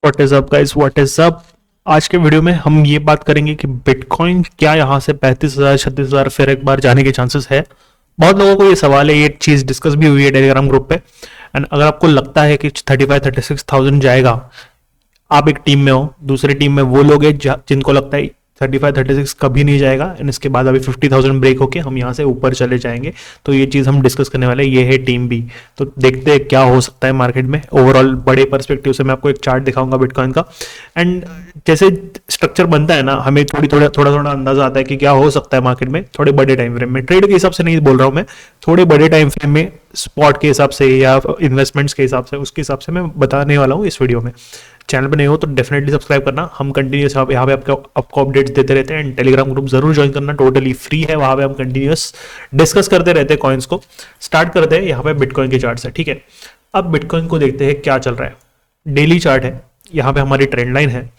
What is up guys, what is up. आज के video में हम ये बात करेंगे कि बिटकॉइन क्या यहाँ से 35,000 36,000 फिर एक बार जाने के चांसेस है। बहुत लोगों को ये सवाल है, ये चीज़ डिस्कस भी हुई है टेलीग्राम ग्रुप पे। एंड अगर आपको लगता है कि 35-36,000 जाएगा, आप एक टीम में हो, दूसरी टीम में वो लोग हैं जिनको लगता है 35-36 कभी नहीं जाएगा एंड इसके बाद अभी 50,000 ब्रेक होके हम यहाँ से ऊपर चले जाएंगे। तो ये चीज़ हम डिस्कस करने वाले हैं। ये है टीम बी। तो देखते हैं क्या हो सकता है मार्केट में। ओवरऑल बड़े पर्सपेक्टिव से मैं आपको एक चार्ट दिखाऊंगा बिटकॉइन का। एंड जैसे स्ट्रक्चर बनता है ना, हमें थोड़ा थोड़ा अंदाजा आता है कि क्या हो सकता है मार्केट में थोड़े बड़े टाइम फ्रेम में। ट्रेड के हिसाब से नहीं बोल रहा हूँ मैं, थोड़े बड़े टाइम फ्रेम में स्पॉट के हिसाब से या इन्वेस्टमेंट्स के हिसाब से, उसके हिसाब से मैं बताने वाला हूँ इस वीडियो में। चैनल पे नहीं हो तो डेफिनेटली सब्सक्राइब करना। हम कंटिन्यूस यहाँ पे आपको अपडेट्स देते रहते हैं एंड टेलीग्राम ग्रुप जरूर ज्वाइन करना, टोटली फ्री है। वहाँ पे हम कंटिन्यूस डिस्कस करते रहते हैं कॉइन्स को। स्टार्ट करते हैं यहाँ पे बिटकॉइन के चार्ट से, ठीक है। अब बिटकॉइन को देखते हैं क्या चल रहा है। डेली चार्ट है, यहाँ पे हमारी ट्रेंड लाइन है।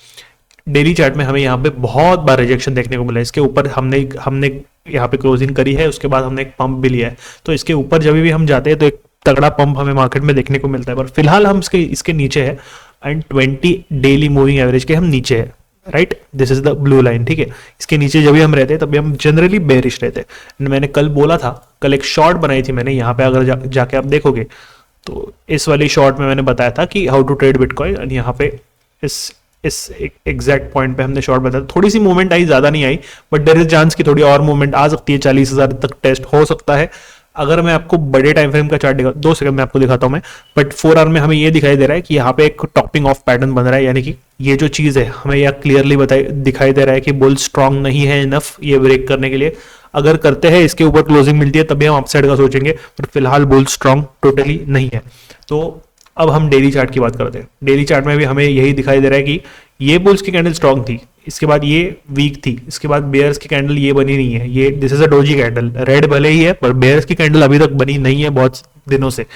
डेली चार्ट में हमें यहाँ पे बहुत बार रिजेक्शन देखने को मिला है। इसके ऊपर हमने यहाँ पे क्लोजिंग करी है, उसके बाद हमने एक पंप भी लिया है। तो इसके ऊपर जब भी हम जाते हैं तो एक तगड़ा पंप हमें मार्केट में देखने को मिलता है, पर फिलहाल हम इसके नीचे है एंड 20 डेली मूविंग एवरेज के हम नीचे है, right. This is the blue line, ठीक है। इसके नीचे जब भी हम रहते हैं तभी हम जनरली बेरिश रहते हैं। मैंने कल बोला था, कल एक शॉर्ट बनाई थी मैंने, यहाँ पे अगर जाके आप देखोगे तो इस वाली शॉर्ट में मैंने बताया था कि how to trade bitcoin. And यहाँ पे इस एग्जैक्ट पॉइंट पे हमने शॉर्ट बताया। थोड़ी सी मूवमेंट आई, ज्यादा नहीं आई, बट देयर इज चांस की थोड़ी और मूवमेंट आ सकती है। 40,000 तक टेस्ट हो सकता है। अगर मैं आपको बड़े टाइम फ्रेम का चार्ट 2 सेकंड में आपको दिखाता हूं मैं, बट 4 आवर में हमें ये दिखाई दे रहा है कि यहाँ पे एक टॉपिंग ऑफ पैटर्न बन रहा है। यानी कि ये जो चीज है हमें यह क्लियरली दिखाई दे रहा है कि बुल स्ट्रांग नहीं है इनफ ये ब्रेक करने के लिए। अगर करते हैं, इसके ऊपर क्लोजिंग मिलती है, तभी हम अपसाइड का सोचेंगे, पर फिलहाल बुल स्ट्रांग टोटली नहीं है। तो अब हम डेली चार्ट की बात करते हैं। डेली चार्ट में भी हमें यही दिखाई दे रहा है कि ये बुल्स की कैंडल स्ट्रांग थी, इसके बाद ये वीक थी, इसके बाद बेयर्स की कैंडल ये बनी नहीं है। ये this is a doji candle, red भले ही है पर बेयर्स की कैंडल अभी तक बनी नहीं है बहुत दिनों से।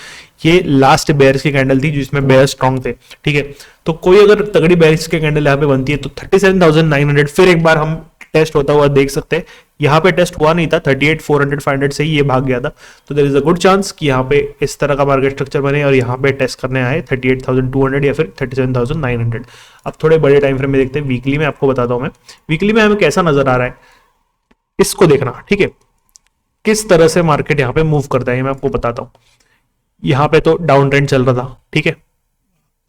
ये लास्ट बेयर्स की कैंडल थी जिसमें बेयर स्ट्रांग थे, ठीक है। तो कोई अगर तगड़ी बेयर्स की कैंडल यहाँ पे बनती है तो 37,900 फिर एक बार हम टेस्ट होता हुआ देख सकते हैं। यहाँ पे टेस्ट हुआ नहीं था, 38,400-500 से ही ये भाग गया था। तो there is a good chance कि यहाँ पे इस तरह का मार्केट स्ट्रक्चर बने और यहाँ पे टेस्ट करने आए 38,200 या फिर 37,900। अब थोड़े बड़े टाइम फ्रेम में देखते हैं। वीकली में आपको बताता हूँ मैं, वीकली में हमें कैसा नजर आ रहा है इसको देखना, ठीक है। किस तरह से मार्केट यहाँ पे मूव करता है मैं आपको बताता हूँ। यहाँ पे तो डाउन ट्रेंड चल रहा था, ठीक है,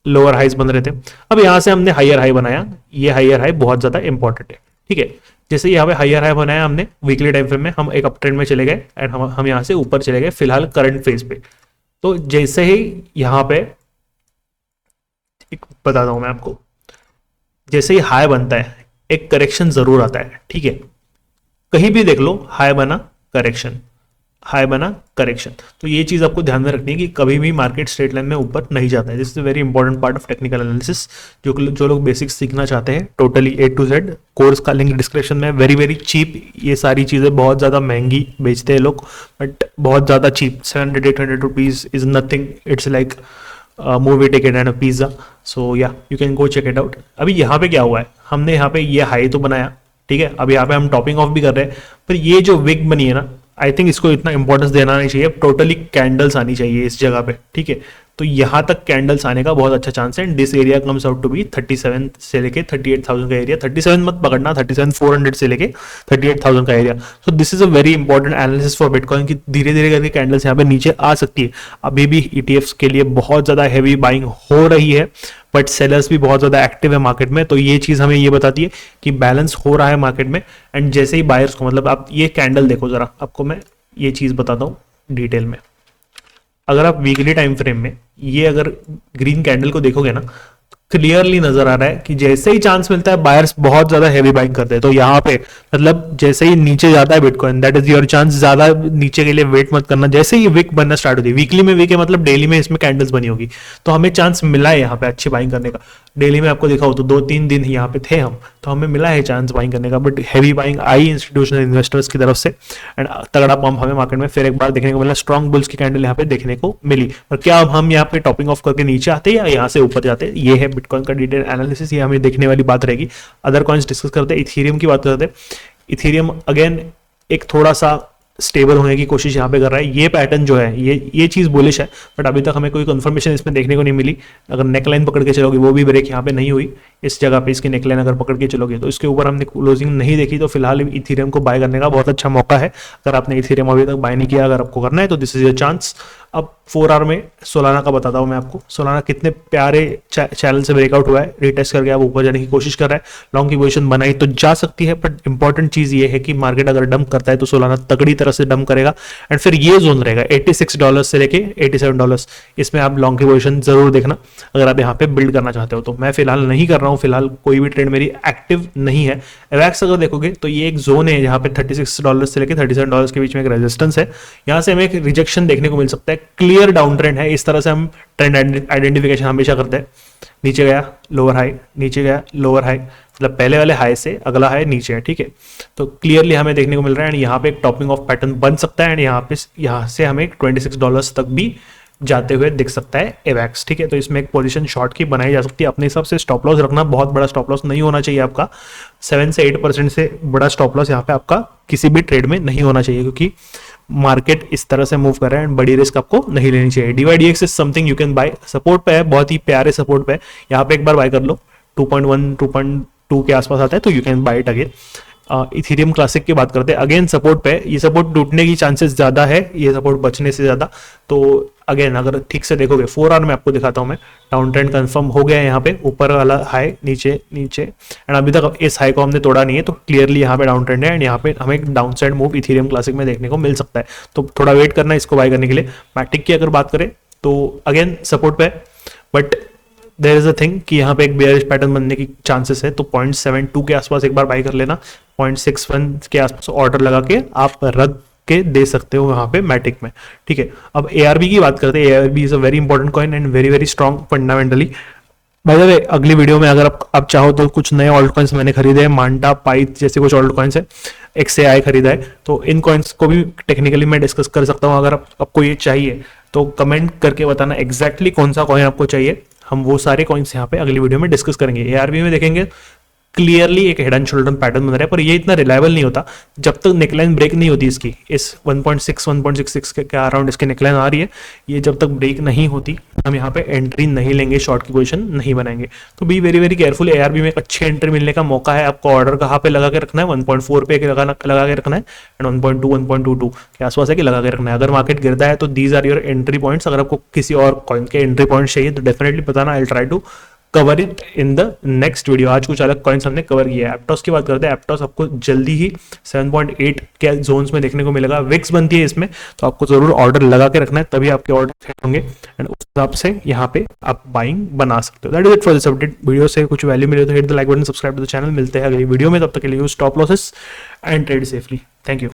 लोअर हाइज बन रहे थे। अब यहाँ से हमने हायर हाई बनाया। ये हायर हाई बहुत ज्यादा इंपॉर्टेंट है, ठीक है। जैसे यहाँ पे हायर हाई बनाया हमने वीकली टाइम फ्रेम में, हम एक अप ट्रेंड में चले गए एंड हम यहाँ से ऊपर चले गए फिलहाल करंट फेज पे। तो जैसे ही यहाँ पे एक बताता हूं मैं आपको, जैसे ही हाई बनता है एक करेक्शन जरूर आता है, ठीक है। कहीं भी देख लो, हाई बना करेक्शन, हाई बना करेक्शन। तो ये चीज आपको ध्यान में रखनी है कि कभी भी मार्केट स्ट्रेट लाइन में ऊपर नहीं जाता है। This is very important part of technical analysis. जो लोग बेसिक्स सीखना चाहते हैं, totally A to Z course का लिंक डिस्क्रिप्शन में। वेरी वेरी चीप ये सारी चीजें, बहुत ज्यादा महंगी बेचते हैं लोग बट बहुत ज्यादा cheap. 700-800 rupees is nothing, it's like movie ticket and a pizza. So yeah you can go check it out. अभी यहाँ पे क्या हुआ है, हमने यहाँ पे ये हाई तो बनाया, ठीक है। अब यहाँ पे हम टॉपिंग ऑफ भी कर रहे हैं, पर ये जो विक बनी है ना, आई थिंक इसको इतना इंपॉर्टेंस देना नहीं चाहिए। टोटली कैंडल्स आनी चाहिए इस जगह पे, ठीक है। तो यहां तक कैंडल्स आने का बहुत अच्छा चांस है। This area comes out to be 37 से लेके 38,000 का एरिया। 37 मत पकड़ना, 37,400 से लेके 38,000 का area. So this is a very important analysis for bitcoin की धीरे धीरे करके कैंडल्स यहाँ पे नीचे आ सकती है। अभी भी ETFs के लिए बहुत ज्यादा हैवी बाइंग हो रही है, बट सेलर्स भी बहुत ज्यादा एक्टिव है मार्केट में। तो ये चीज हमें ये बताती है कि बैलेंस हो रहा है मार्केट में। एंड जैसे ही बायर्स को, मतलब आप ये कैंडल देखो जरा, आपको मैं ये चीज बताता हूँ डिटेल में। अगर आप वीकली टाइम फ्रेम में ये अगर ग्रीन कैंडल को देखोगे ना, क्लियरली नजर आ रहा है कि जैसे ही चांस मिलता है बायर्स बहुत ज्यादा हैवी बाइंग करते हैं। तो यहाँ पे मतलब जैसे ही नीचे जाता है bitcoin, that is your chance. ज्यादा नीचे के लिए वेट मत करना। जैसे ही विक बनना स्टार्ट होती है, वीकली में विक है मतलब डेली में इसमें कैंडल्स बनी होगी, तो हमें चांस मिला है यहाँ पे अच्छी बाइंग करने का। डेली में आपको दिखाओ तो 2-3 दिन यहाँ पे थे हम, तो हमें मिला है चांस बाइंग करने का। But heavy buying I institutional investors की तरफ से एंड तगड़ा पंप हमें मार्केट में फिर एक बार देखने को मिला। स्ट्रॉन्ग बुल्स की कैंडल यहाँ पे देखने को मिली। और क्या हम यहाँ पे टॉपिंग ऑफ करके नीचे आते या यहाँ से ऊपर जाते, ये है बिटकॉइन का डिटेल एनालिसिस। ये हमें देखने वाली बात रहेगी। अदर कॉइन्स डिस्कस करते हैं। इथेरियम की बात करते हैं। इथेरियम अगेन एक थोड़ा सा स्टेबल होने की कोशिश यहाँ पे कर रहा है। ये पैटर्न जो है ये चीज़ बुलिश है, बट अभी तक हमें कोई कंफर्मेशन इसमें देखने को नहीं मिली। अगर नेकलाइन पकड़ के चलोगे वो भी ब्रेक यहाँ पे नहीं हुई, इस जगह पे इसकी नेकलाइन अगर पकड़ के चलोगे तो इसके ऊपर हमने क्लोजिंग नहीं देखी, तो फिलहाल इथेरियम को बाय करने का बहुत अच्छा मौका है। अगर आपने इथेरियम अभी तक बाय नहीं किया, अगर आपको करना है तो दिस इज योर चांस। अब 4 आवर में सोलाना का बताता हूँ मैं आपको। सोलाना कितने प्यारे चैनल से ब्रेकआउट हुआ है, रिटेस्ट करके आप ऊपर जाने की कोशिश कर रहा है, लॉन्ग की पोजीशन बनाई तो जा सकती है, बट इंपॉर्टेंट चीज ये है कि मार्केट अगर डंप करता है तो सोलाना तगड़ी तरह से डंप करेगा, एंड फिर ये जोन रहेगा $86 से लेके $87। इसमें आप लॉन्ग की पोजीशन जरूर देखना अगर आप यहाँ पे बिल्ड करना चाहते हो। तो मैं फिलहाल नहीं कर रहा हूँ, फिलहाल कोई भी ट्रेड मेरी एक्टिव नहीं है। एवैक्स अगर देखोगे तो ये एक जोन है जहाँ पे $36 से लेके $37 के बीच में एक रेजिस्टेंस है, यहाँ से हमें एक रिजेक्शन देखने को मिल सकता है। क्लियर डाउन ट्रेंड है, इस तरह से हम ट्रेंड आइडेंटिफिकेशन हमेशा करते हैं। नीचे गया लोअर हाई, नीचे गया लोअर हाई, मतलब पहले वाले हाई से अगला हाई नीचे है, ठीक है। तो क्लियरली हमें देखने को मिल रहा है, एंड यहाँ पे एक टॉपिंग ऑफ पैटर्न बन सकता है, एंड यहाँ से हमें $26 तक भी जाते हुए दिख सकता है एवैक्स, ठीक है। तो इसमें एक पोजीशन शॉर्ट की बनाई जा सकती है। अपने हिसाब से स्टॉप लॉस रखना, बहुत बड़ा स्टॉप लॉस नहीं होना चाहिए आपका। 7 से 8% से बड़ा स्टॉप लॉस यहाँ पे आपका किसी भी ट्रेड में नहीं होना चाहिए, क्योंकि मार्केट इस तरह से मूव कर रहा है एंड बड़ी रिस्क आपको नहीं लेनी चाहिए। DYDX is something you can buy, support पे है, बहुत ही प्यारे सपोर्ट पे है, यहाँ पे एक बार बाय कर लो। 2.1 2.2 के आसपास आता है तो you can buy it again. Ethereum classic की बात करते हैं, अगेन सपोर्ट पे, ये सपोर्ट टूटने की चांसेस ज्यादा है, ये सपोर्ट बचने से ज्यादा। तो अगेन अगर ठीक से देखोगे 4 आवर में आपको दिखाता हूं मैं, डाउन ट्रेंड कंफर्म हो गया है यहाँ पे, ऊपर वाला हाई नीचे नीचे, एंड अभी तक इस हाई को हमने तोड़ा नहीं है, तो क्लियरली यहाँ पे डाउन ट्रेंड है, एंड यहाँ पे हमें एक down side move Ethereum classic में देखने को मिल सकता है। तो थोड़ा वेट करना है इसको बाय करने के लिए। मैटिक की अगर बात करें तो अगेन सपोर्ट पे, but there is a thing कि यहाँ पे एक बेयरिश पैटर्न बनने की चांसेस है, तो 0.72 के आसपास एक बार बाय कर लेना। 0.61 के आसपास ऑर्डर लगा के आप रख के दे सकते हो वहां पे मैटिक में, ठीक है। अब ARB की बात करते हैं। ARB is a very important coin and very very strong fundamentally. By the way अगली वीडियो में अगर आप चाहो तो कुछ नए ऑल्ट कॉइन्स मैंने खरीदे हैं, मांडा पाइथ जैसे कुछ ऑल्ट कॉइन्स है, XAI खरीदा है, तो इन कॉइन्स को भी टेक्निकली मैं डिस्कस कर सकता हूँ। अगर आपको ये चाहिए तो कमेंट करके बताना एग्जैक्टली कौन सा कॉइन आपको चाहिए, हम वो सारे कॉइन्स यहाँ पे अगली वीडियो में डिस्कस करेंगे। ARB में देखेंगे क्लियरली एक हेड एंड शोल्डर पैटर्न बन रहा है, पर ये इतना रिलायबल नहीं होता जब तक नेकलाइन ब्रेक नहीं होती इसकी। इस 1.6 1.66 के अराउंड इसकी नेकलाइन आ रही है, ये जब तक ब्रेक नहीं होती हम यहाँ पे एंट्री नहीं लेंगे, शॉर्ट की पोजीशन नहीं बनाएंगे। तो be very very careful. ARB में एक अच्छी एंट्री मिलने का मौका है, आपको ऑर्डर कहाँ पे लगा के रखना है, 1.4 पे लगा के रखना है, एंड 1.2 1.22 के आसपास है कि लगा के रखना है। अगर मार्केट गिरता है तो these are your entry points. अगर आपको किसी और कॉइन के एंट्री पॉइंट चाहिए तो डेफिनेटली बताना, I will try to cover it in the next video. आज कुछ अलग कॉइन्स हमने कवर किया है। एप्टॉस की बात करते हैं। एप्टॉस आपको जल्दी ही 7.8 के जोन्स में देखने को मिलेगा। विक्स बनती है इसमें, तो आपको जरूर ऑर्डर लगा के रखना है, तभी आपके ऑर्डर सेट होंगे, एंड उस हिसाब से यहाँ पे आप बाइंग बना सकते हो। That is it for this update. Video से कुछ वैल्यू मिले तो hit the like button, subscribe to the channel. मिलते हैं अगली वीडियो में, तब तक के लिए use stop losses and trade safely. Thank you.